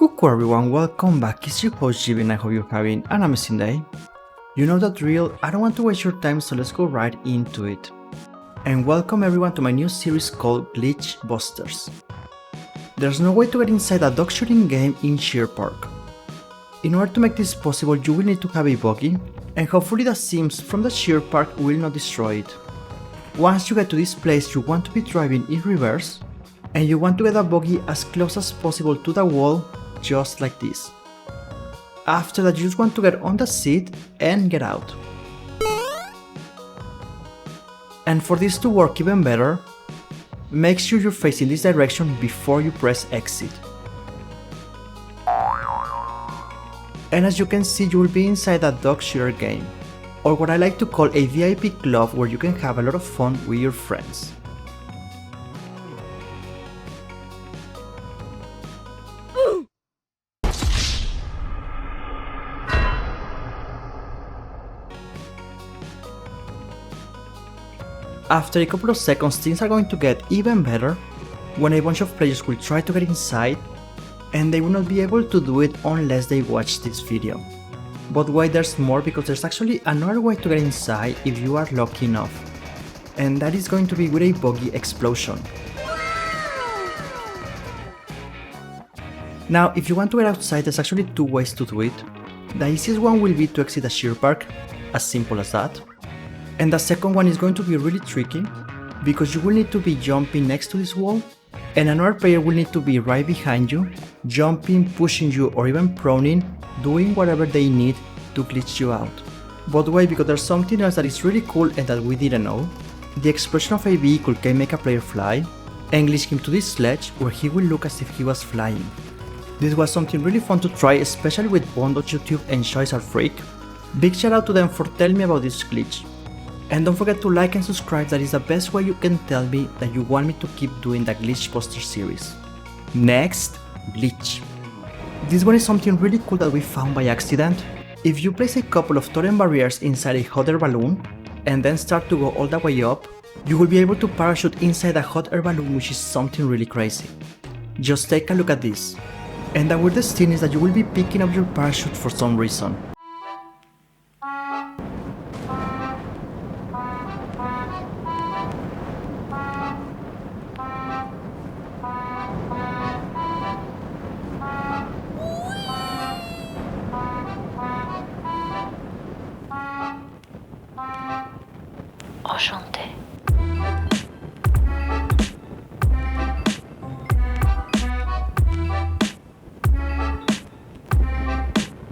Cuckoo everyone, welcome back, it's your host GB and I hope you're having an amazing day. You know the drill, I don't want to waste your time, so let's go right into it. And welcome everyone to my new series called GlitchBusters. There's no way to get inside a dog shooting game in Sheer Park. In order to make this possible, you will need to have a buggy, and hopefully the sims from the Sheer Park will not destroy it. Once you get to this place, you want to be driving in reverse, and you want to get a buggy as close as possible to the wall, just like this. After that, you just want to get on the seat and get out. And for this to work even better, make sure you're facing this direction before you press exit. And as you can see, you will be inside a dog shooter game, or what I like to call a VIP club where you can have a lot of fun with your friends. After a couple of seconds, things are going to get even better when a bunch of players will try to get inside, and they will not be able to do it unless they watch this video. But wait, there's more, because there's actually another way to get inside if you are lucky enough, and that is going to be with a buggy explosion. Now, if you want to get outside, there's actually two ways to do it. The easiest one will be to exit the Sheer Park, as simple as that. And the second one is going to be really tricky, because you will need to be jumping next to this wall, and another player will need to be right behind you, jumping, pushing you, or even proning, doing whatever they need to glitch you out. But wait, because there's something else that is really cool and that we didn't know. The explosion of a vehicle can make a player fly, and glitch him to this sledge where he will look as if he was flying. This was something really fun to try, especially with Bond.YouTube and Charizard Freak. Big shout out to them for telling me about this glitch. And don't forget to like and subscribe, that is the best way you can tell me that you want me to keep doing the GlitchBusters series. Next, glitch. This one is something really cool that we found by accident. If you place a couple of torrent barriers inside a hot air balloon, and then start to go all the way up, you will be able to parachute inside a hot air balloon, which is something really crazy. Just take a look at this. And the weirdest thing is that you will be picking up your parachute for some reason. Enchanté.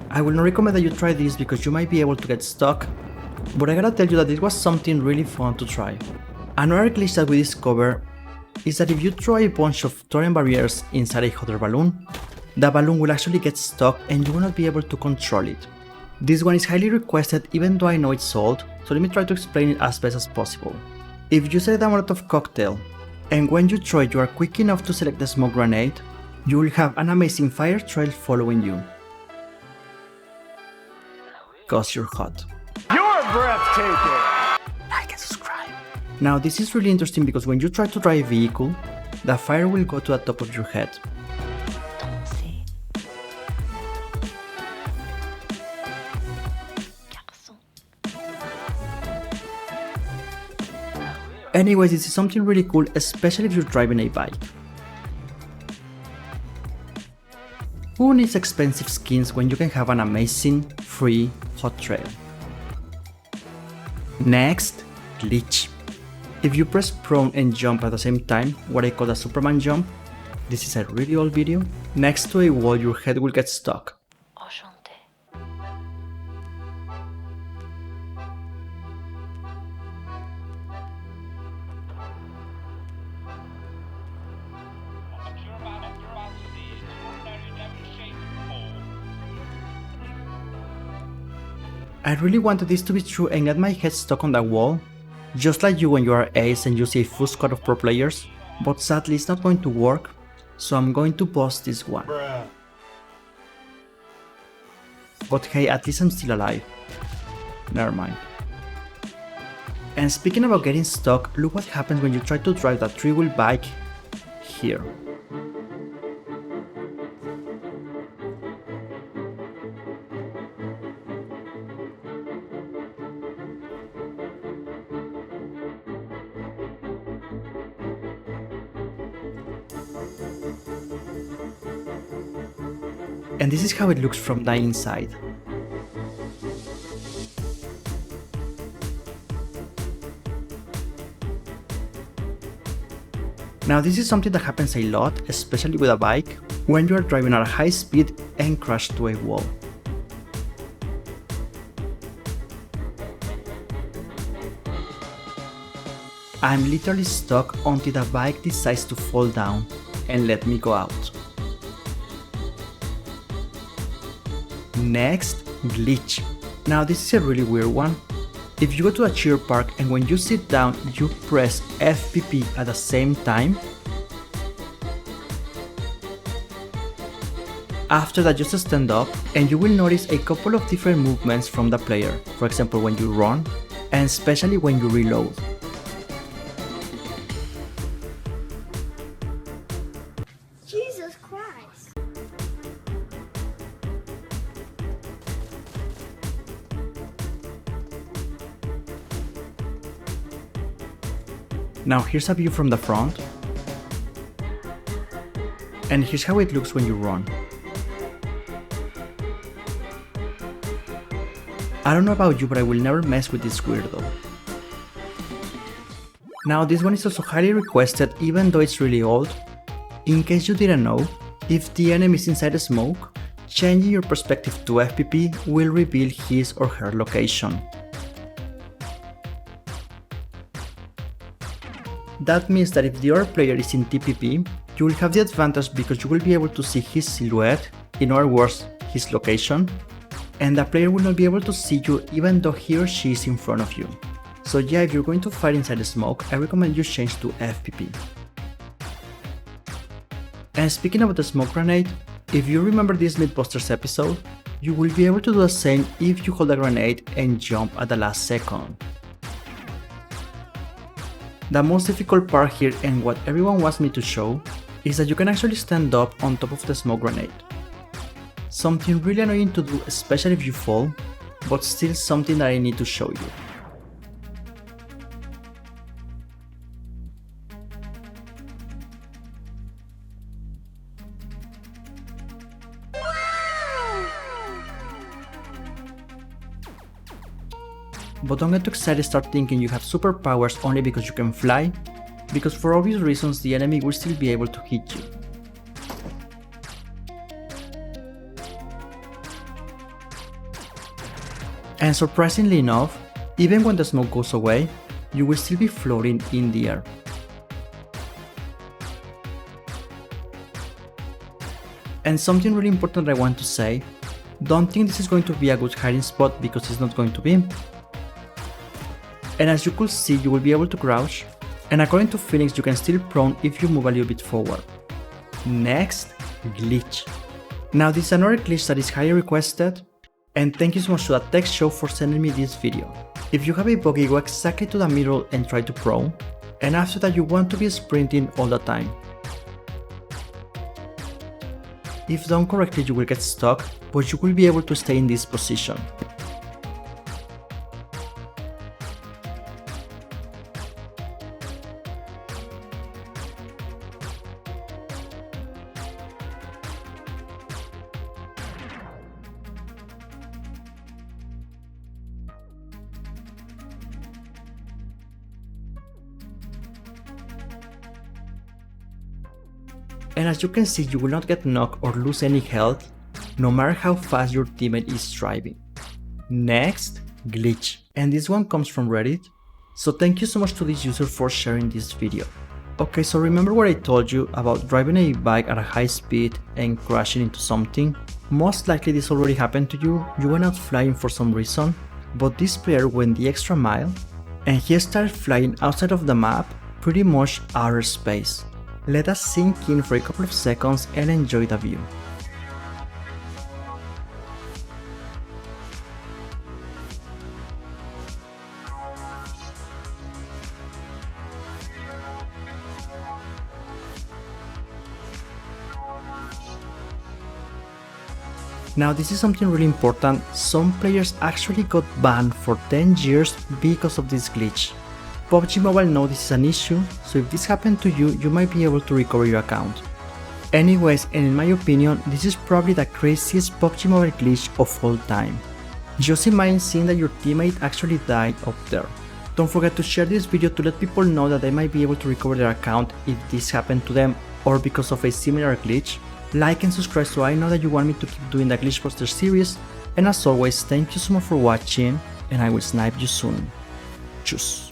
I will not recommend that you try this because you might be able to get stuck, but I gotta tell you that it was something really fun to try. Another glitch that we discovered is that if you throw a bunch of torrent barriers inside a hot air balloon, the balloon will actually get stuck and you will not be able to control it. This one is highly requested, even though I know it's sold, so let me try to explain it as best as possible. If you select a Molotov cocktail, and when you throw it you are quick enough to select the smoke grenade, you will have an amazing fire trail following you. Cause you're hot. You're breathtaking! Like and subscribe. Now this is really interesting because when you try to drive a vehicle, the fire will go to the top of your head. Danser. Garçon. Anyways, this is something really cool, especially if you're driving a bike. Who needs expensive skins when you can have an amazing, free, hot trail? Next, glitch. If you press prone and jump at the same time, what I call the Superman jump, this is a really old video, next to a wall your head will get stuck. Enchanté. I really wanted this to be true and get my head stuck on the wall, just like you when you are ace and you see a full squad of pro players, but sadly it's not going to work, so I'm going to pause this one. But hey, at least I'm still alive. Never mind. And speaking about getting stuck, look what happens when you try to drive that 3-wheel bike here. And this is how it looks from the inside. Now this is something that happens a lot, especially with a bike, when you are driving at a high speed and crash to a wall. I'm literally stuck until the bike decides to fall down and let me go out. Next, glitch. Now this is a really weird one. If you go to a cheer park and when you sit down you press FPP at the same time, after that just stand up and you will notice a couple of different movements from the player, for example when you run and especially when you reload. Jesus Christ. Now here's a view from the front, and here's how it looks when you run. I don't know about you, but I will never mess with this weirdo. Now this one is also highly requested even though it's really old. In case you didn't know, if the enemy is inside the smoke, changing your perspective to FPP will reveal his or her location. That means that if the other player is in TPP, you will have the advantage because you will be able to see his silhouette, in other words, his location, and the player will not be able to see you even though he or she is in front of you. So yeah, if you're going to fight inside the smoke, I recommend you change to FPP. And speaking about the smoke grenade, if you remember this GlitchBusters episode, you will be able to do the same if you hold a grenade and jump at the last second. The most difficult part here and what everyone wants me to show is that you can actually stand up on top of the smoke grenade. Something really annoying to do, especially if you fall, but still something that I need to show you. But don't get too excited, start thinking you have superpowers only because you can fly, because for obvious reasons the enemy will still be able to hit you. And surprisingly enough, even when the smoke goes away, you will still be floating in the air. And something really important I want to say, don't think this is going to be a good hiding spot because it's not going to be. And as you could see, you will be able to crouch, and according to Phoenix you can still prone if you move a little bit forward. Next, glitch. Now this is another glitch that is highly requested, and thank you so much to the Tech Show for sending me this video. If you have a buggy, go exactly to the middle and try to prone, and after that you want to be sprinting all the time. If done correctly you will get stuck, but you will be able to stay in this position. And as you can see, you will not get knocked or lose any health, no matter how fast your teammate is driving. Next, glitch. And this one comes from Reddit, so thank you so much to this user for sharing this video. Okay, so remember what I told you about driving a bike at a high speed and crashing into something? Most likely this already happened to you, you went out flying for some reason, but this player went the extra mile, and he started flying outside of the map, pretty much outer space. Let us sink in for a couple of seconds and enjoy the view. Now this is something really important, some players actually got banned for 10 years because of this glitch. PUBG Mobile knows this is an issue, so if this happened to you, you might be able to recover your account. Anyways, and in my opinion, this is probably the craziest PUBG Mobile glitch of all time. Just imagine seeing that your teammate actually died up there. Don't forget to share this video to let people know that they might be able to recover their account if this happened to them or because of a similar glitch. Like and subscribe so I know that you want me to keep doing the GlitchBusters series, and as always, thank you so much for watching, and I will snipe you soon. Tschüss.